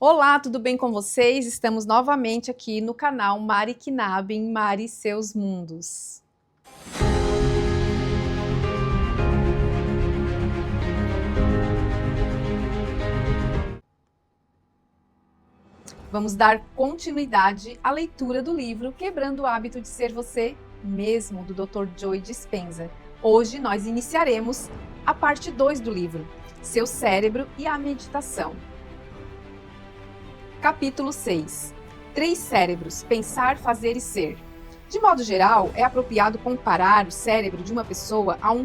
Olá, tudo bem com vocês? Estamos novamente aqui no canal Mari Knaben, Mari e Seus Mundos. Vamos dar continuidade à leitura do livro Quebrando o Hábito de Ser Você Mesmo, do Dr. Joe Dispenza. Hoje nós iniciaremos a parte 2 do livro, Seu Cérebro e a Meditação. Capítulo 6. 3 cérebros, pensar, fazer e ser. De modo geral, é apropriado comparar o cérebro de uma pessoa a um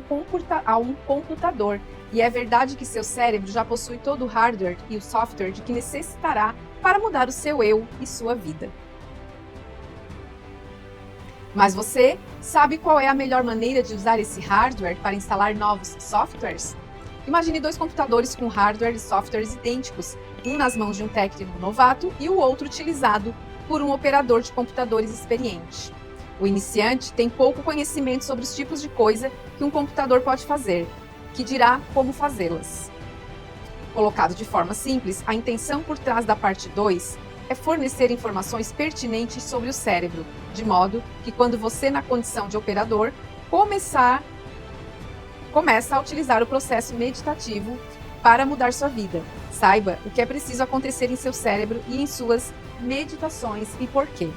computador, e é verdade que seu cérebro já possui todo o hardware e o software de que necessitará para mudar o seu eu e sua vida. Mas você sabe qual é a melhor maneira de usar esse hardware para instalar novos softwares? Imagine 2 computadores com hardware e softwares idênticos, um nas mãos de um técnico novato e o outro utilizado por um operador de computadores experiente. O iniciante tem pouco conhecimento sobre os tipos de coisa que um computador pode fazer, que dirá como fazê-las. Colocado de forma simples, a intenção por trás da parte 2 é fornecer informações pertinentes sobre o cérebro, de modo que quando você, na condição de operador, começa a utilizar o processo meditativo para mudar sua vida. Saiba o que é preciso acontecer em seu cérebro e em suas meditações e por quê.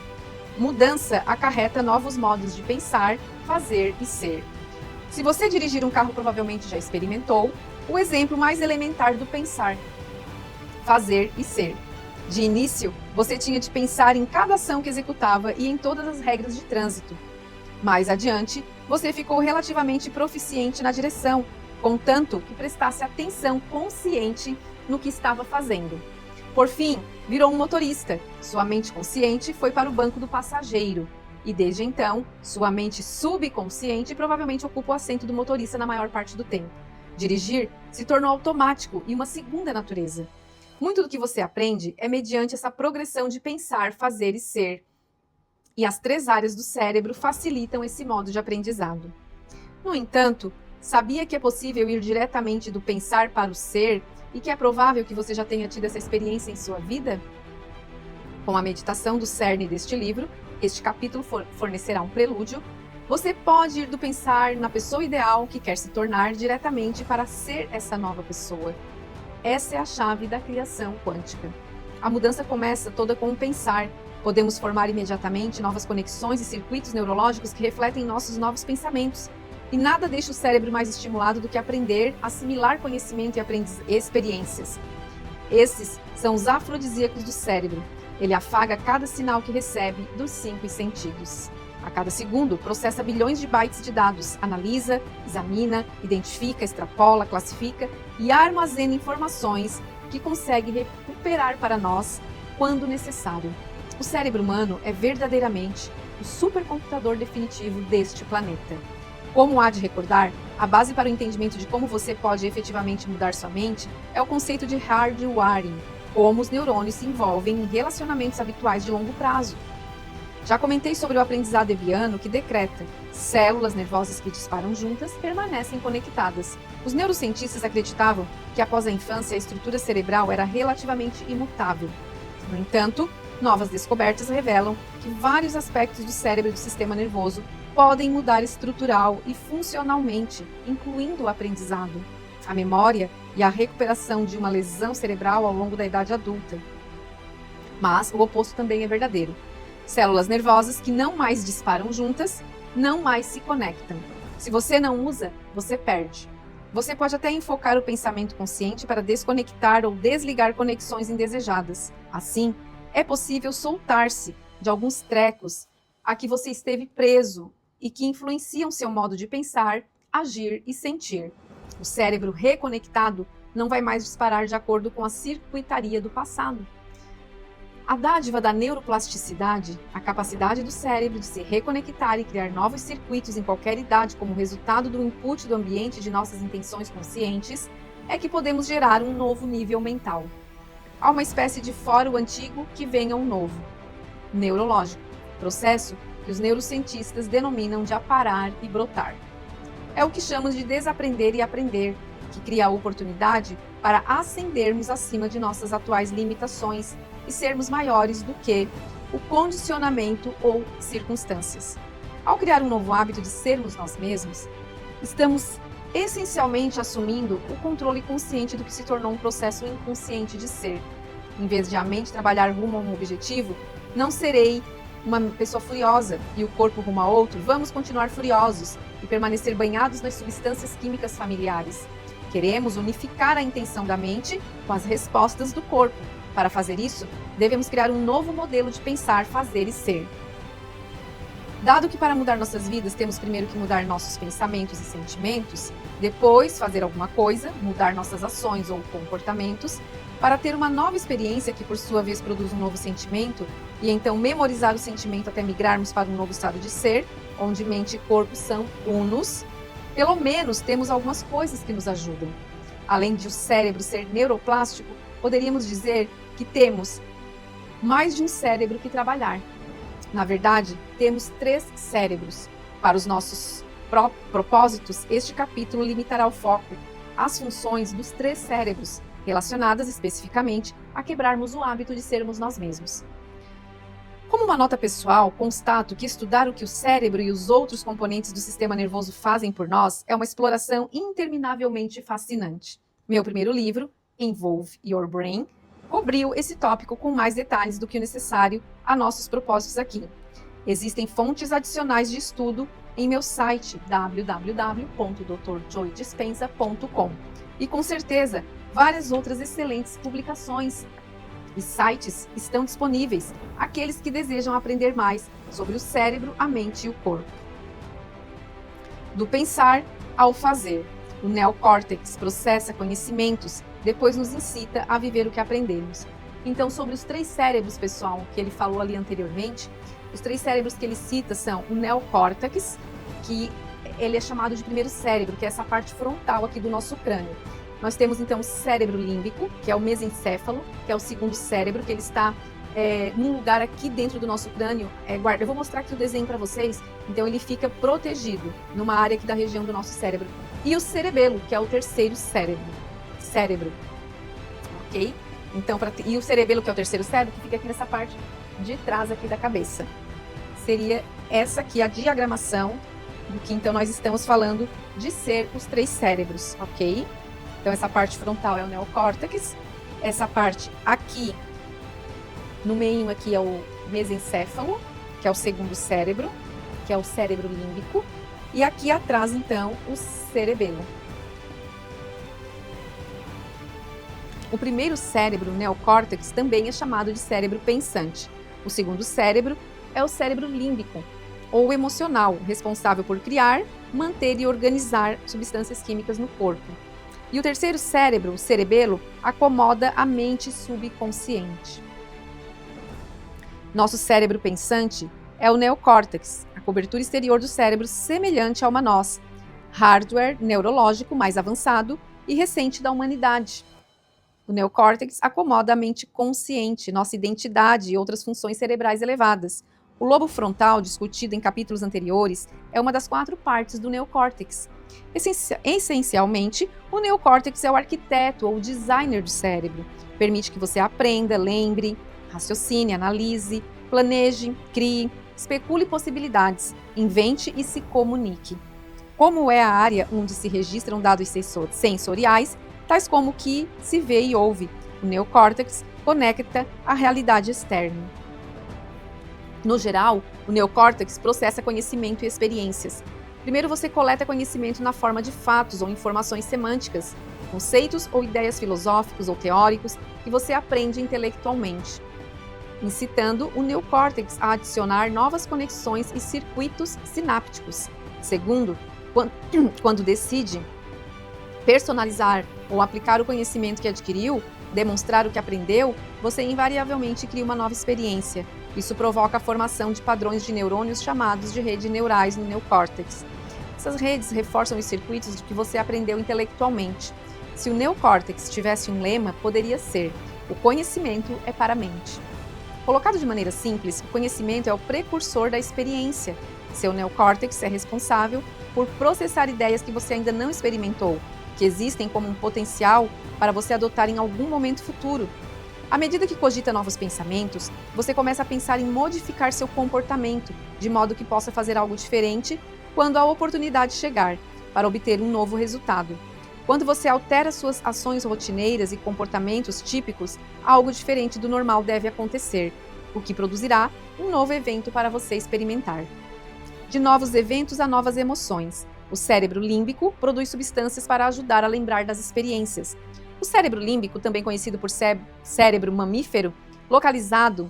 Mudança acarreta novos modos de pensar, fazer e ser. Se você dirigir um carro, provavelmente já experimentou o exemplo mais elementar do pensar, fazer e ser. De início, você tinha de pensar em cada ação que executava e em todas as regras de trânsito. Mais adiante, você ficou relativamente proficiente na direção, contanto que prestasse atenção consciente no que estava fazendo. Por fim, virou um motorista. Sua mente consciente foi para o banco do passageiro. E desde então, sua mente subconsciente provavelmente ocupa o assento do motorista na maior parte do tempo. Dirigir se tornou automático e uma segunda natureza. Muito do que você aprende é mediante essa progressão de pensar, fazer e ser. E as 3 áreas do cérebro facilitam esse modo de aprendizado. No entanto, sabia que é possível ir diretamente do pensar para o ser e que é provável que você já tenha tido essa experiência em sua vida? Com a meditação do cerne deste livro, este capítulo fornecerá um prelúdio. Você pode ir do pensar na pessoa ideal que quer se tornar diretamente para ser essa nova pessoa. Essa é a chave da criação quântica. A mudança começa toda com o pensar. Podemos formar imediatamente novas conexões e circuitos neurológicos que refletem nossos novos pensamentos. E nada deixa o cérebro mais estimulado do que aprender, assimilar conhecimento e experiências. Esses são os afrodisíacos do cérebro. Ele afaga cada sinal que recebe dos 5 sentidos. A cada segundo, processa bilhões de bytes de dados, analisa, examina, identifica, extrapola, classifica e armazena informações que consegue recuperar para nós quando necessário. O cérebro humano é verdadeiramente o supercomputador definitivo deste planeta. Como há de recordar, a base para o entendimento de como você pode efetivamente mudar sua mente é o conceito de hardwiring, como os neurônios se envolvem em relacionamentos habituais de longo prazo. Já comentei sobre o aprendizado Hebbiano, que decreta: células nervosas que disparam juntas permanecem conectadas. Os neurocientistas acreditavam que após a infância a estrutura cerebral era relativamente imutável. No entanto, novas descobertas revelam que vários aspectos do cérebro e do sistema nervoso podem mudar estrutural e funcionalmente, incluindo o aprendizado, a memória e a recuperação de uma lesão cerebral ao longo da idade adulta. Mas o oposto também é verdadeiro. Células nervosas que não mais disparam juntas, não mais se conectam. Se você não usa, você perde. Você pode até enfocar o pensamento consciente para desconectar ou desligar conexões indesejadas. Assim, é possível soltar-se de alguns trecos a que você esteve preso e que influenciam seu modo de pensar, agir e sentir. O cérebro reconectado não vai mais disparar de acordo com a circuitaria do passado. A dádiva da neuroplasticidade, a capacidade do cérebro de se reconectar e criar novos circuitos em qualquer idade como resultado do input do ambiente e de nossas intenções conscientes, é que podemos gerar um novo nível mental. Há uma espécie de fora o antigo que venha um novo. Neurológico, processo que os neurocientistas denominam de aparar e brotar. É o que chamamos de desaprender e aprender, que cria a oportunidade para ascendermos acima de nossas atuais limitações e sermos maiores do que o condicionamento ou circunstâncias. Ao criar um novo hábito de sermos nós mesmos, estamos essencialmente assumindo o controle consciente do que se tornou um processo inconsciente de ser. Em vez de a mente trabalhar rumo a um objetivo, não serei uma pessoa furiosa e o corpo rumo a outro, vamos continuar furiosos e permanecer banhados nas substâncias químicas familiares. Queremos unificar a intenção da mente com as respostas do corpo. Para fazer isso, devemos criar um novo modelo de pensar, fazer e ser. Dado que para mudar nossas vidas temos primeiro que mudar nossos pensamentos e sentimentos, depois fazer alguma coisa, mudar nossas ações ou comportamentos, para ter uma nova experiência que por sua vez produz um novo sentimento, e então memorizar o sentimento até migrarmos para um novo estado de ser, onde mente e corpo são unos, pelo menos temos algumas coisas que nos ajudam. Além de o cérebro ser neuroplástico, poderíamos dizer que temos mais de um cérebro que trabalhar. Na verdade, temos 3 cérebros. Para os nossos propósitos, este capítulo limitará o foco às funções dos 3 cérebros, relacionadas especificamente a quebrarmos o hábito de sermos nós mesmos. Como uma nota pessoal, constato que estudar o que o cérebro e os outros componentes do sistema nervoso fazem por nós é uma exploração interminavelmente fascinante. Meu primeiro livro, Involve Your Brain, cobriu esse tópico com mais detalhes do que o necessário a nossos propósitos aqui. Existem fontes adicionais de estudo em meu site www.drjoydispenza.com e com certeza várias outras excelentes publicações e sites estão disponíveis àqueles que desejam aprender mais sobre o cérebro, a mente e o corpo. Do pensar ao fazer, o neocórtex processa conhecimentos, depois nos incita a viver o que aprendemos. Então, sobre os 3 cérebros, pessoal, que ele falou ali anteriormente, os 3 cérebros que ele cita são o neocórtex, que ele é chamado de primeiro cérebro, que é essa parte frontal aqui do nosso crânio. Nós temos então o cérebro límbico, que é o mesencéfalo, que é o segundo cérebro, que ele está num lugar aqui dentro do nosso crânio. Eu vou mostrar aqui o desenho para vocês. Então ele fica protegido numa área aqui da região do nosso cérebro. E o cerebelo, que é o terceiro cérebro. Ok? Então, e o cerebelo, que é o terceiro cérebro, que fica aqui nessa parte de trás aqui da cabeça. Seria essa aqui a diagramação do que então nós estamos falando de ser os 3 cérebros, ok? Então, essa parte frontal é o neocórtex, essa parte aqui, no meio aqui é o mesencéfalo, que é o segundo cérebro, que é o cérebro límbico, e aqui atrás, então, o cerebelo. O primeiro cérebro, o neocórtex, também é chamado de cérebro pensante. O segundo cérebro é o cérebro límbico, ou emocional, responsável por criar, manter e organizar substâncias químicas no corpo. E o terceiro cérebro, o cerebelo, acomoda a mente subconsciente. Nosso cérebro pensante é o neocórtex, a cobertura exterior do cérebro semelhante a uma noz, hardware neurológico mais avançado e recente da humanidade. O neocórtex acomoda a mente consciente, nossa identidade e outras funções cerebrais elevadas. O lobo frontal, discutido em capítulos anteriores, é uma das 4 partes do neocórtex. Essencialmente, o neocórtex é o arquiteto ou designer do cérebro. Permite que você aprenda, lembre, raciocine, analise, planeje, crie, especule possibilidades, invente e se comunique. Como é a área onde se registram dados sensoriais, tais como o que se vê e ouve, o neocórtex conecta a realidade externa. No geral, o neocórtex processa conhecimento e experiências. Primeiro você coleta conhecimento na forma de fatos ou informações semânticas, conceitos ou ideias filosóficos ou teóricos que você aprende intelectualmente, incitando o neocórtex a adicionar novas conexões e circuitos sinápticos. Segundo, quando decide personalizar ou aplicar o conhecimento que adquiriu, demonstrar o que aprendeu, você invariavelmente cria uma nova experiência. Isso provoca a formação de padrões de neurônios chamados de redes neurais no neocórtex. Essas redes reforçam os circuitos de que você aprendeu intelectualmente. Se o neocórtex tivesse um lema, poderia ser: o conhecimento é para a mente. Colocado de maneira simples, o conhecimento é o precursor da experiência. Seu neocórtex é responsável por processar ideias que você ainda não experimentou, que existem como um potencial para você adotar em algum momento futuro. À medida que cogita novos pensamentos, você começa a pensar em modificar seu comportamento, de modo que possa fazer algo diferente quando a oportunidade chegar, para obter um novo resultado. Quando você altera suas ações rotineiras e comportamentos típicos, algo diferente do normal deve acontecer, o que produzirá um novo evento para você experimentar. De novos eventos a novas emoções. O cérebro límbico produz substâncias para ajudar a lembrar das experiências. O cérebro límbico, também conhecido por cérebro mamífero, localizado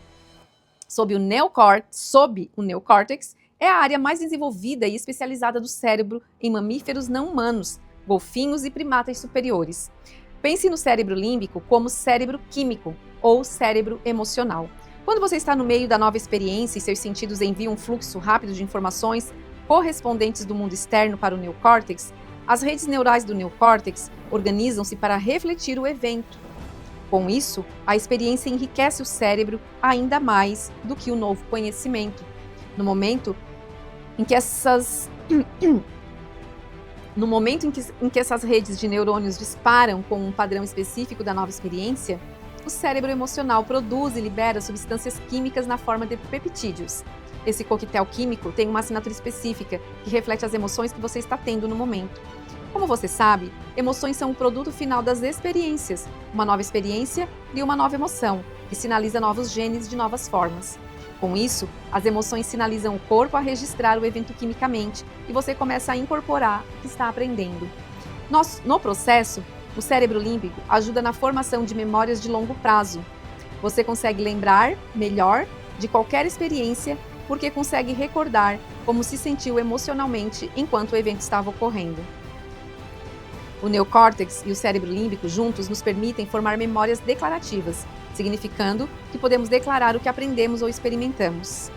sob o neocórtex, é a área mais desenvolvida e especializada do cérebro em mamíferos não humanos, golfinhos e primatas superiores. Pense no cérebro límbico como cérebro químico ou cérebro emocional. Quando você está no meio da nova experiência e seus sentidos enviam um fluxo rápido de informações correspondentes do mundo externo para o neocórtex, as redes neurais do neocórtex organizam-se para refletir o evento. Com isso, a experiência enriquece o cérebro ainda mais do que o novo conhecimento. No momento em que essas redes de neurônios disparam com um padrão específico da nova experiência, o cérebro emocional produz e libera substâncias químicas na forma de peptídeos. Esse coquetel químico tem uma assinatura específica que reflete as emoções que você está tendo no momento. Como você sabe, emoções são o produto final das experiências. Uma nova experiência cria uma nova emoção, que sinaliza novos genes de novas formas. Com isso, as emoções sinalizam o corpo a registrar o evento quimicamente e você começa a incorporar o que está aprendendo. No processo, o cérebro límbico ajuda na formação de memórias de longo prazo. Você consegue lembrar melhor de qualquer experiência porque consegue recordar como se sentiu emocionalmente enquanto o evento estava ocorrendo. O neocórtex e o cérebro límbico juntos nos permitem formar memórias declarativas, significando que podemos declarar o que aprendemos ou experimentamos.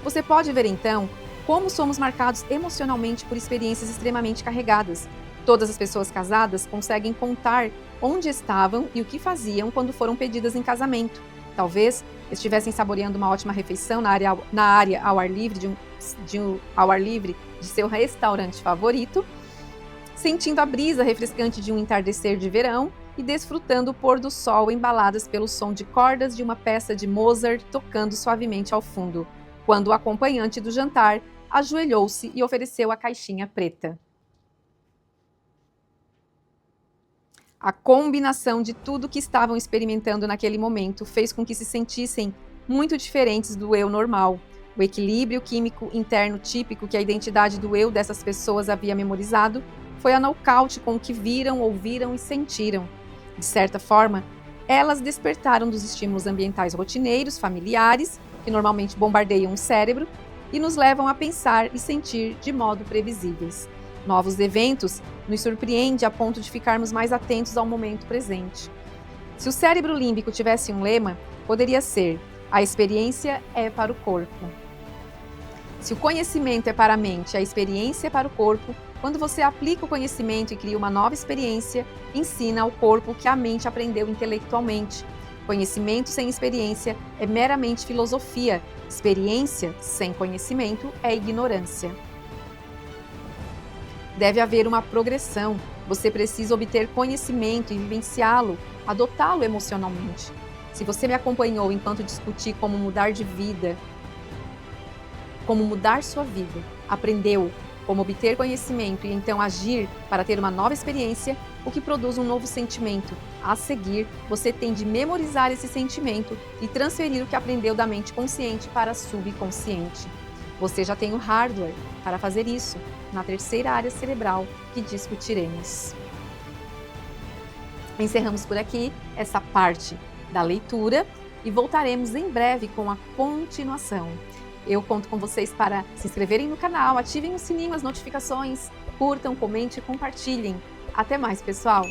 Você pode ver então como somos marcados emocionalmente por experiências extremamente carregadas. Todas as pessoas casadas conseguem contar onde estavam e o que faziam quando foram pedidas em casamento. Talvez estivessem saboreando uma ótima refeição na área ao ar livre de seu restaurante favorito, sentindo a brisa refrescante de um entardecer de verão e desfrutando o pôr do sol embaladas pelo som de cordas de uma peça de Mozart tocando suavemente ao fundo, quando o acompanhante do jantar ajoelhou-se e ofereceu a caixinha preta. A combinação de tudo que estavam experimentando naquele momento fez com que se sentissem muito diferentes do eu normal. O equilíbrio químico interno típico que a identidade do eu dessas pessoas havia memorizado foi a nocaute com o que viram, ouviram e sentiram. De certa forma, elas despertaram dos estímulos ambientais rotineiros, familiares, que normalmente bombardeiam o cérebro e nos levam a pensar e sentir de modo previsíveis. Novos eventos nos surpreendem a ponto de ficarmos mais atentos ao momento presente. Se o cérebro límbico tivesse um lema, poderia ser: a experiência é para o corpo. Se o conhecimento é para a mente, a experiência é para o corpo, quando você aplica o conhecimento e cria uma nova experiência, ensina ao corpo o que a mente aprendeu intelectualmente. Conhecimento sem experiência é meramente filosofia. Experiência sem conhecimento é ignorância. Deve haver uma progressão. Você precisa obter conhecimento e vivenciá-lo, adotá-lo emocionalmente. Se você me acompanhou enquanto discuti como mudar de vida, como mudar sua vida, aprendeu como obter conhecimento e então agir para ter uma nova experiência, o que produz um novo sentimento. A seguir, você tem de memorizar esse sentimento e transferir o que aprendeu da mente consciente para a subconsciente. Você já tem o hardware para fazer isso na terceira área cerebral que discutiremos. Encerramos por aqui essa parte da leitura e voltaremos em breve com a continuação. Eu conto com vocês para se inscreverem no canal, ativem o sininho, as notificações, curtam, comentem e compartilhem. Até mais, pessoal!